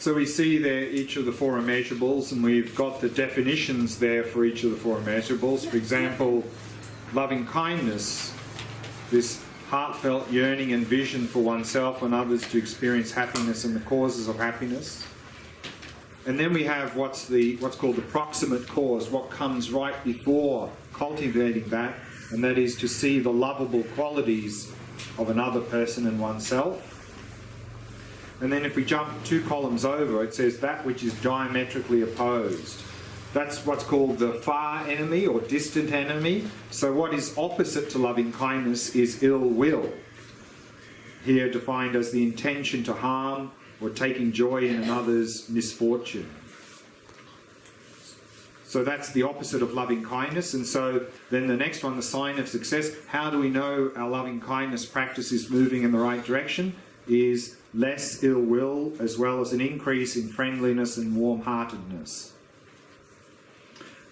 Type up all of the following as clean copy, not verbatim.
So we see there each of the four immeasurables, and we've got the definitions there for each of the four immeasurables. For example, loving kindness, this heartfelt yearning and vision for oneself and others to experience happiness and the causes of happiness. And then we have what's called the proximate cause, what comes right before cultivating that, and that is to see the lovable qualities of another person and oneself. And then if we jump 2 columns over, it says that which is diametrically opposed. That's what's called the far enemy or distant enemy. So what is opposite to loving kindness is ill will. Here defined as the intention to harm or taking joy in another's misfortune. So that's the opposite of loving kindness. And so then the next one, the sign of success. How do we know our loving kindness practice is moving in the right direction? Is less ill will, as well as an increase in friendliness and warm-heartedness.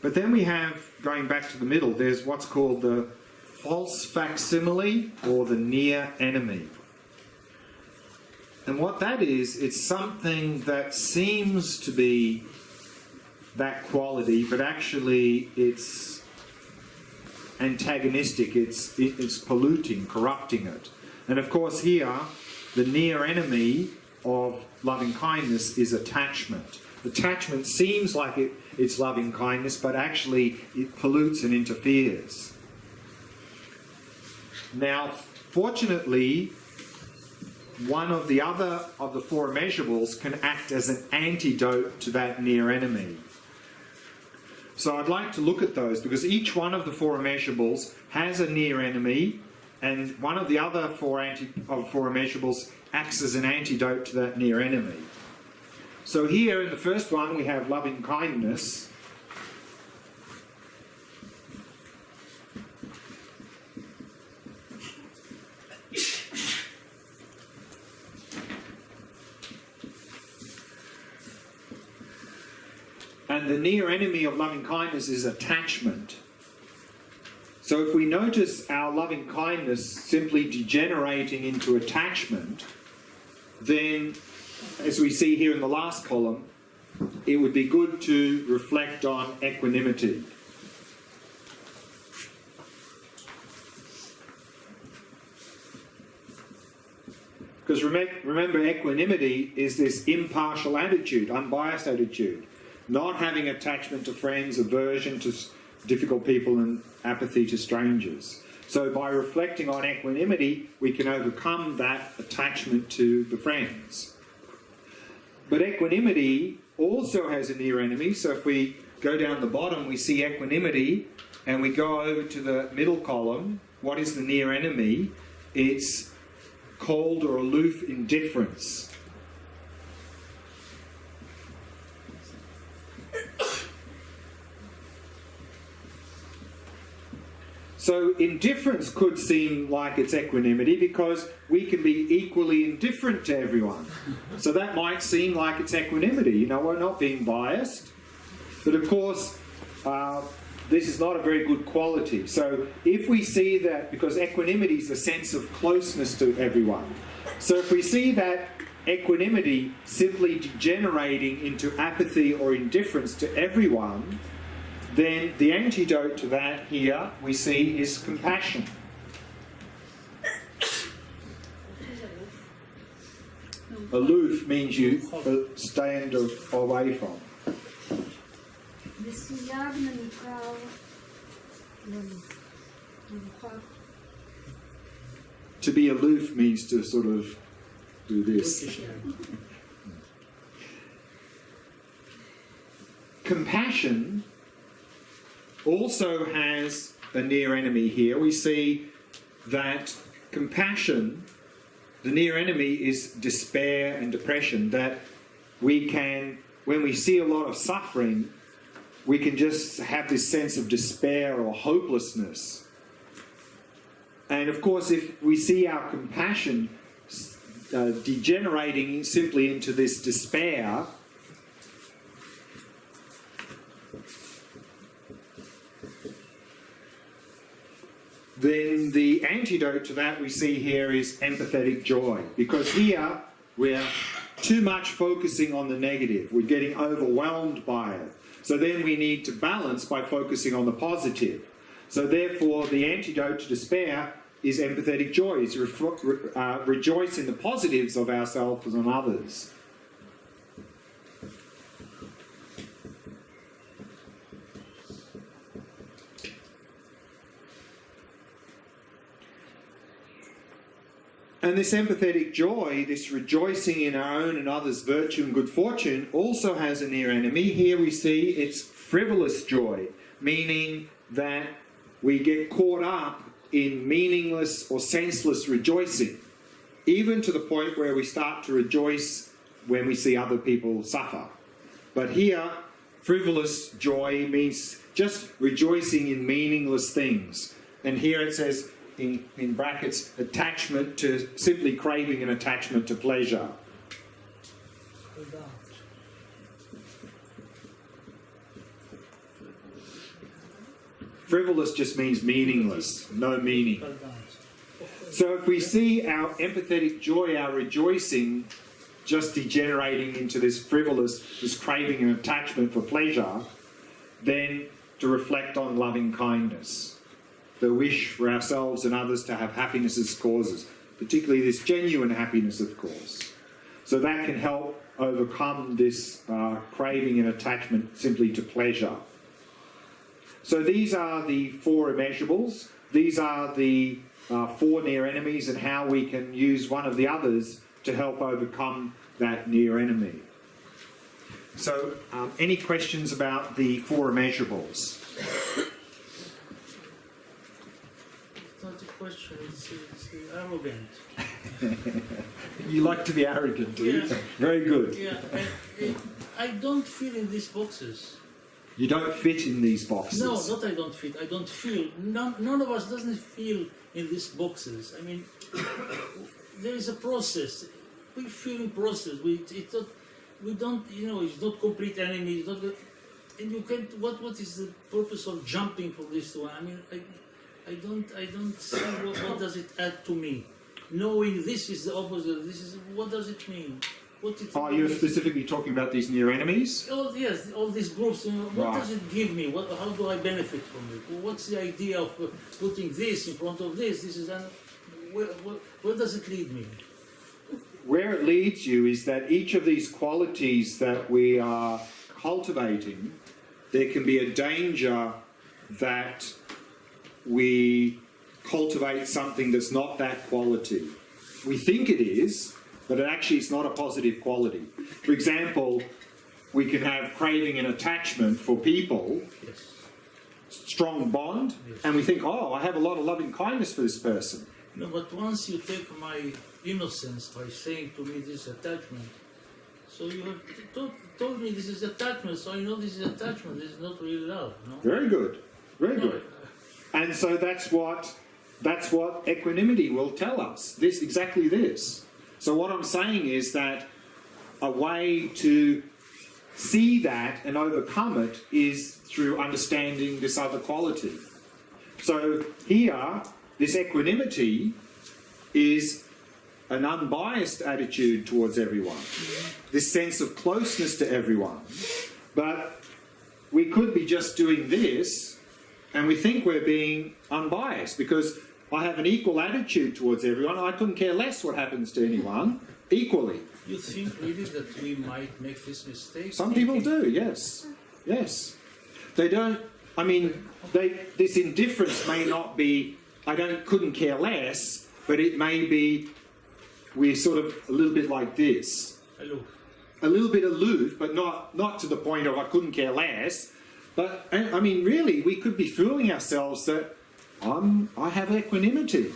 But then we have, going back to the middle, there's what's called the false facsimile or the near enemy. And what that is, it's something that seems to be that quality, but actually it's antagonistic, it's polluting, corrupting it. And of course here, the near enemy of loving kindness is attachment. Attachment seems like it's loving kindness, but actually it pollutes and interferes. Now, fortunately, one of the other of the four immeasurables can act as an antidote to that near enemy. So I'd like to look at those, because each one of the four immeasurables has a near enemy, and one of the other four immeasurables acts as an antidote to that near enemy. So here in the first one we have loving kindness. And the near enemy of loving kindness is attachment. So if we notice our loving kindness simply degenerating into attachment, then, as we see here in the last column, it would be good to reflect on equanimity. Because remember, equanimity is this impartial attitude, unbiased attitude, not having attachment to friends, aversion to difficult people, and apathy to strangers. So by reflecting on equanimity, we can overcome that attachment to the friends. But equanimity also has a near enemy. So if we go down the bottom, we see equanimity, and we go over to the middle column. What is the near enemy? It's cold or aloof indifference. So indifference could seem like it's equanimity because we can be equally indifferent to everyone. So that might seem like it's equanimity. You know, we're not being biased. But of course, this is not a very good quality. So if we see that, because equanimity is a sense of closeness to everyone. So if we see that equanimity simply degenerating into apathy or indifference to everyone, then the antidote to that here we see is compassion. Aloof means you stand away from. To be aloof means to sort of do this. Compassion also has a near enemy here. We see that compassion, the near enemy is despair and depression, that we can, when we see a lot of suffering, we can just have this sense of despair or hopelessness. And of course, if we see our compassion degenerating simply into this despair, then the antidote to that we see here is empathetic joy. Because here we're too much focusing on the negative. We're getting overwhelmed by it. So then we need to balance by focusing on the positive. So therefore, the antidote to despair is empathetic joy, is rejoice in the positives of ourselves and others. And this empathetic joy, this rejoicing in our own and others' virtue and good fortune, also has a near enemy. Here we see it's frivolous joy, meaning that we get caught up in meaningless or senseless rejoicing, even to the point where we start to rejoice when we see other people suffer. But here, frivolous joy means just rejoicing in meaningless things. And here it says, in brackets, attachment to, simply craving an attachment to pleasure. Frivolous just means meaningless, no meaning. So if we see our empathetic joy, our rejoicing, just degenerating into this frivolous, this craving and attachment for pleasure, then to reflect on loving kindness. The wish for ourselves and others to have happiness as causes, particularly this genuine happiness, of course. So that can help overcome this craving and attachment simply to pleasure. So these are the four immeasurables. These are the four near enemies and how we can use one of the others to help overcome that near enemy. So any questions about the four immeasurables? Not a question, it's arrogant. You like to be arrogant, do you? Yeah. Very good. Yeah, I don't feel in these boxes. You don't fit in these boxes. No, not I don't fit. I don't feel. None of us doesn't feel in these boxes. I mean, there is a process. We feel in process. It's not complete enemy. It's not, and you can't. What is the purpose of jumping from this to one? I mean, I don't see what does it add to me. Knowing this is the opposite, this is what does it mean? You're specifically talking about these near enemies? Oh yes, all these groups. What does it give me? How do I benefit from it? What's the idea of putting this in front of this? This is where does it lead me? Where it leads you is that each of these qualities that we are cultivating, there can be a danger that we cultivate something that's not that quality. We think it is, but actually it's not a positive quality. For example, we can have craving and attachment for people, Yes. strong bond, Yes. and we think, oh, I have a lot of loving kindness for this person. No, but once you take my innocence by saying to me this attachment, so you have told me this is attachment, so I know this is attachment, this is not real love. No? Very good. Very good. And so that's what equanimity will tell us. Exactly this. So what I'm saying is that a way to see that and overcome it is through understanding this other quality. So here, this equanimity is an unbiased attitude towards everyone. This sense of closeness to everyone. But we could be just doing this and we think we're being unbiased because I have an equal attitude towards everyone. I couldn't care less what happens to anyone, equally. You think really that we might make this mistake? Some people do, yes. Yes. They don't, I mean, this indifference may not be, couldn't care less, but it may be, we're sort of a little bit like this. Hello. A little bit aloof, but not to the point of I couldn't care less. But, I mean, really, we could be fooling ourselves that I have equanimity.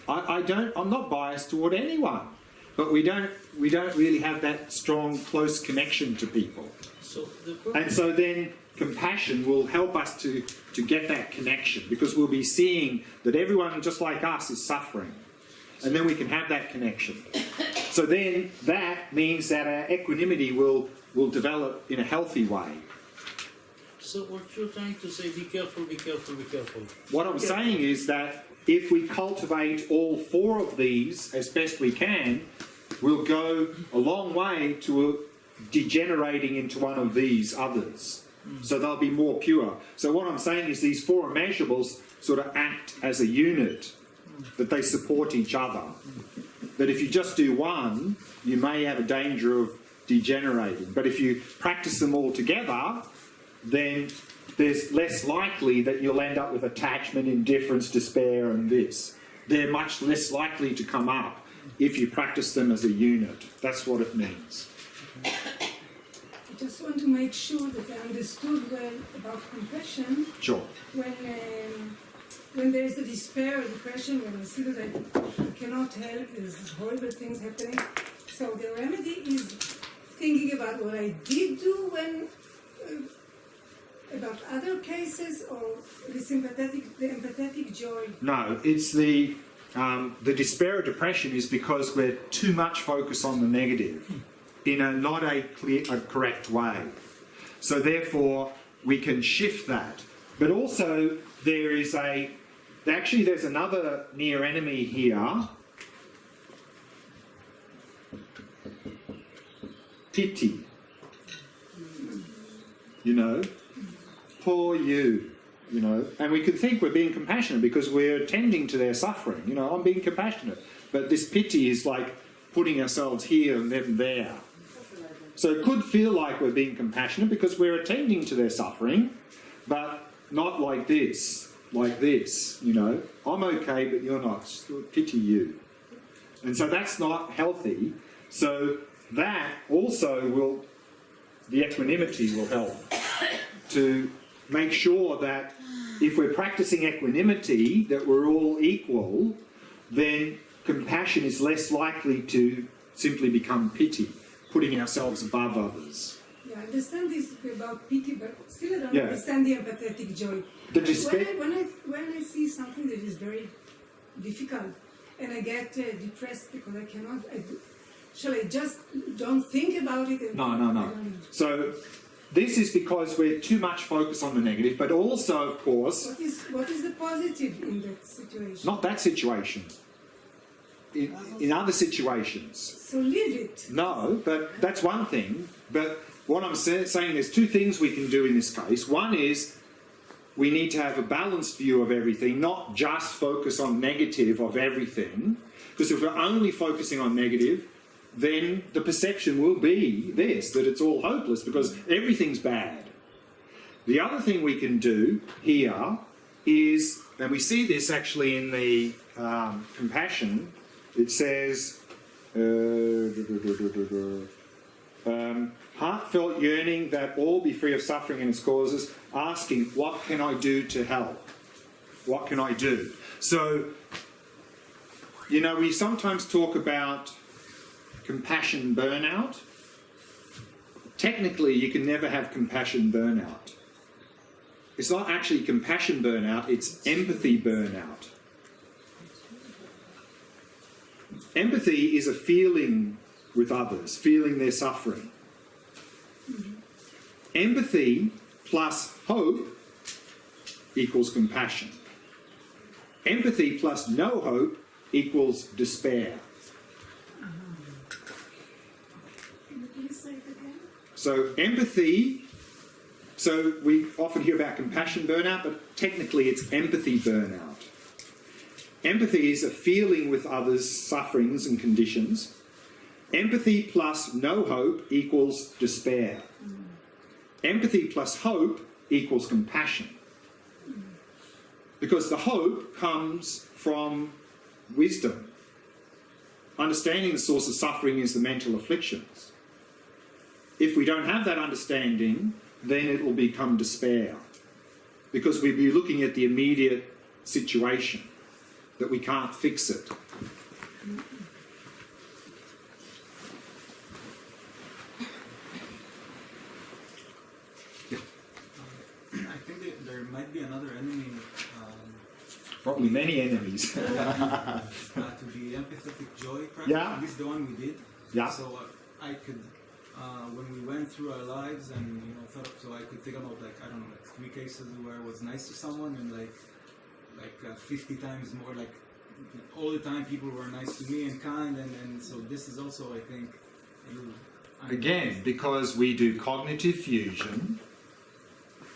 I'm not biased toward anyone. But we don't really have that strong, close connection to people. And so then compassion will help us to get that connection, because we'll be seeing that everyone just like us is suffering. And then we can have that connection. So then that means that our equanimity will develop in a healthy way. So what you're trying to say, be careful, be careful, be careful. What I'm saying is that if we cultivate all four of these as best we can, will go a long way to degenerating into one of these others. So they'll be more pure. So what I'm saying is these four immeasurables sort of act as a unit, that they support each other. That if you just do one, you may have a danger of degenerating. But if you practice them all together, then there's less likely that you'll end up with attachment, indifference, despair, and this. They're much less likely to come up if you practice them as a unit. That's what it means. I just want to make sure that I understood well about compassion. Sure. When there is a despair or depression, when I see that I cannot help, there's horrible things happening. So the remedy is thinking about what I did do when, about other cases, or the empathetic joy. No, it's the despair or depression is because we're too much focused on the negative in not a correct way. So therefore, we can shift that. But also, there's another near enemy here. Pity. You know, poor you. You know, and we could think we're being compassionate because we're attending to their suffering. You know, I'm being compassionate. But this pity is like putting ourselves here and them there. So it could feel like we're being compassionate because we're attending to their suffering, but not like this, you know. I'm okay, but you're not. Still pity you. And so that's not healthy. So that also the equanimity will help to make sure that if we're practicing equanimity, that we're all equal, then compassion is less likely to simply become pity, putting ourselves above others. Yeah, I understand this about pity, but still I don't understand the empathetic joy. The despair. When I see something that is very difficult, and I get depressed because I cannot, shall I just don't think about it? No. So this is because we're too much focused on the negative, but also, of course... What is the positive in that situation? Not that situation. In other situations. So leave it. No, but that's one thing. But what I'm saying, there's two things we can do in this case. One is we need to have a balanced view of everything, not just focus on negative of everything. Because if we're only focusing on negative, then the perception will be this, that it's all hopeless because everything's bad. The other thing we can do here is, and we see this actually in the compassion, it says, heartfelt yearning that all be free of suffering and its causes, asking, what can I do to help? What can I do? So, you know, we sometimes talk about compassion burnout. Technically, you can never have compassion burnout. It's not actually compassion burnout, it's empathy burnout. Empathy is a feeling with others, feeling their suffering. Empathy plus hope equals compassion. Empathy plus no hope equals despair. So empathy, so we often hear about compassion burnout, but technically it's empathy burnout. Empathy is a feeling with others' sufferings and conditions. Empathy plus no hope equals despair. Empathy plus hope equals compassion. Because the hope comes from wisdom. Understanding the source of suffering is the mental afflictions. If we don't have that understanding, then it will become despair. Because we'll be looking at the immediate situation, that we can't fix it. I think that there might be another enemy. Probably many enemies. To the empathetic joy practice. Yeah. At least the one we did. Yeah. So I could, when we went through our lives and so I could think about like 3 cases where I was nice to someone and like 50 times more, like all the time people were nice to me and kind, and so this is also, I think, again, because we do cognitive fusion,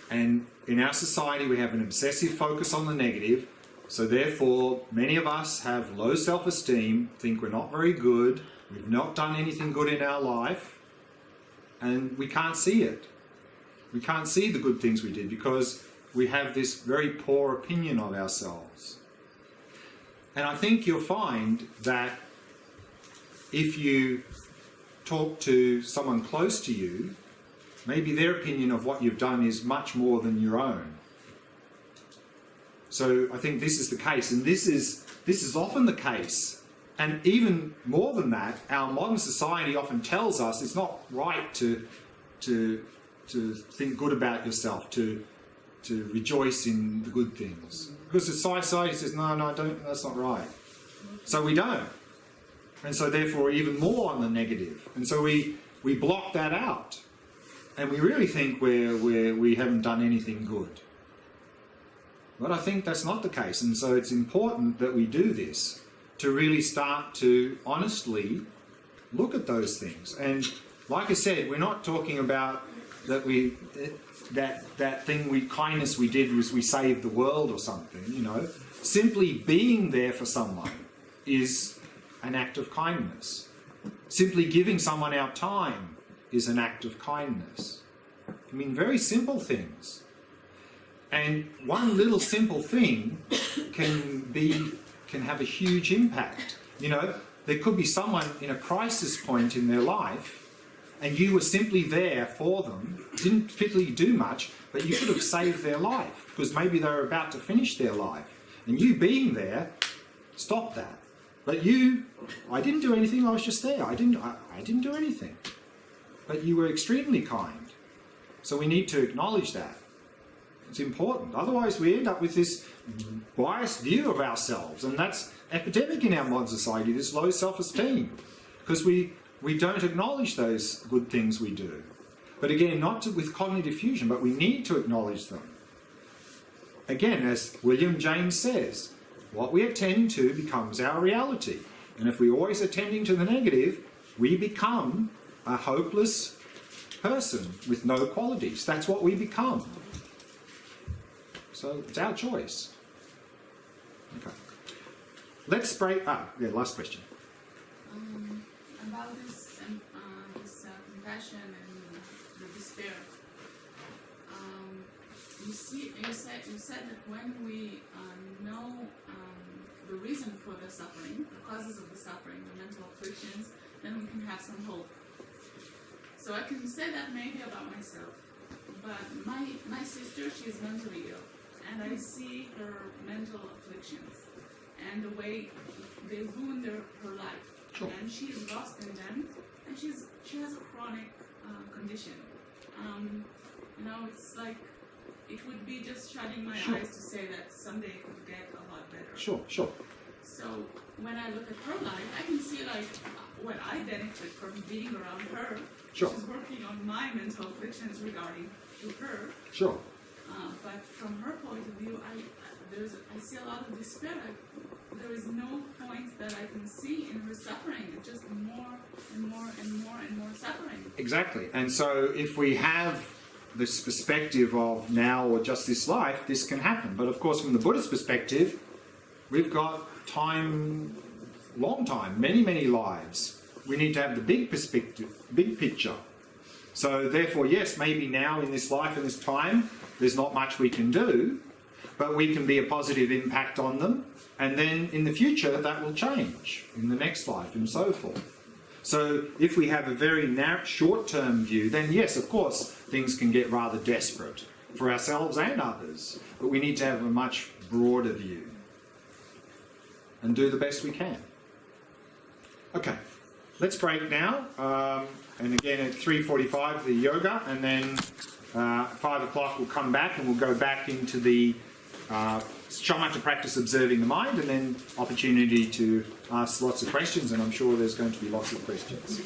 and in our society we have an obsessive focus on the negative, so therefore many of us have low self-esteem, think we're not very good, we've not done anything good in our life, and we can't see it. We can't see the good things we did because we have this very poor opinion of ourselves. And I think you'll find that if you talk to someone close to you, maybe their opinion of what you've done is much more than your own. So I think this is the case, and this is often the case. And even more than that, our modern society often tells us it's not right to think good about yourself, to rejoice in the good things. Because the society says, no, don't, that's not right. So we don't. And so therefore even more on the negative. And so we block that out. And we really think we haven't done anything good. But I think that's not the case. And so it's important that we do this to really start to honestly look at those things. And like I said, we're not talking about that kindness we did was we saved the world or something, you know. Simply being there for someone is an act of kindness. Simply giving someone our time is an act of kindness. I mean, very simple things. And one little simple thing can have a huge impact. You know, there could be someone in a crisis point in their life and you were simply there for them, didn't particularly do much, but you could have saved their life because maybe they were about to finish their life. And you being there stopped that. But I didn't do anything, I was just there. I didn't do anything. But you were extremely kind. So we need to acknowledge that. It's important. Otherwise we end up with this biased view of ourselves, and that's epidemic in our modern society, this low self-esteem, because we don't acknowledge those good things we do. But again, not with cognitive fusion, but we need to acknowledge them. Again, as William James says, what we attend to becomes our reality. And if we're always attending to the negative, we become a hopeless person with no qualities. That's what we become. So it's our choice. Okay. Let's break up. Yeah, last question. About this compassion and the despair. You said that when we know the reason for the suffering, the causes of the suffering, the mental afflictions, then we can have some hope. So I can say that maybe about myself. But my sister, she's mentally ill, and I see her mental afflictions and the way they ruin her life. Sure. And she's lost in them, and she has a chronic condition. It's like it would be just shutting my Sure. eyes to say that someday it could get a lot better. Sure. So when I look at her life, I can see like what I benefit from being around her. Sure. She's working on my mental afflictions regarding to her. Sure. But from her point of view, I see a lot of despair. There is no point that I can see in her suffering. It's just more and more and more and more suffering. Exactly. And so if we have this perspective of now or just this life, this can happen. But of course, from the Buddhist perspective, we've got time, long time, many, many lives. We need to have the big perspective, big picture. So therefore, yes, maybe now in this life and this time, there's not much we can do, but we can be a positive impact on them. And then in the future, that will change in the next life and so forth. So if we have a very short-term view, then yes, of course, things can get rather desperate for ourselves and others. But we need to have a much broader view and do the best we can. Okay, let's break now. And again at 3:45 the yoga, and then 5 o'clock we'll come back and we'll go back into the Shamatha practice, observing the mind, and then opportunity to ask lots of questions, and I'm sure there's going to be lots of questions.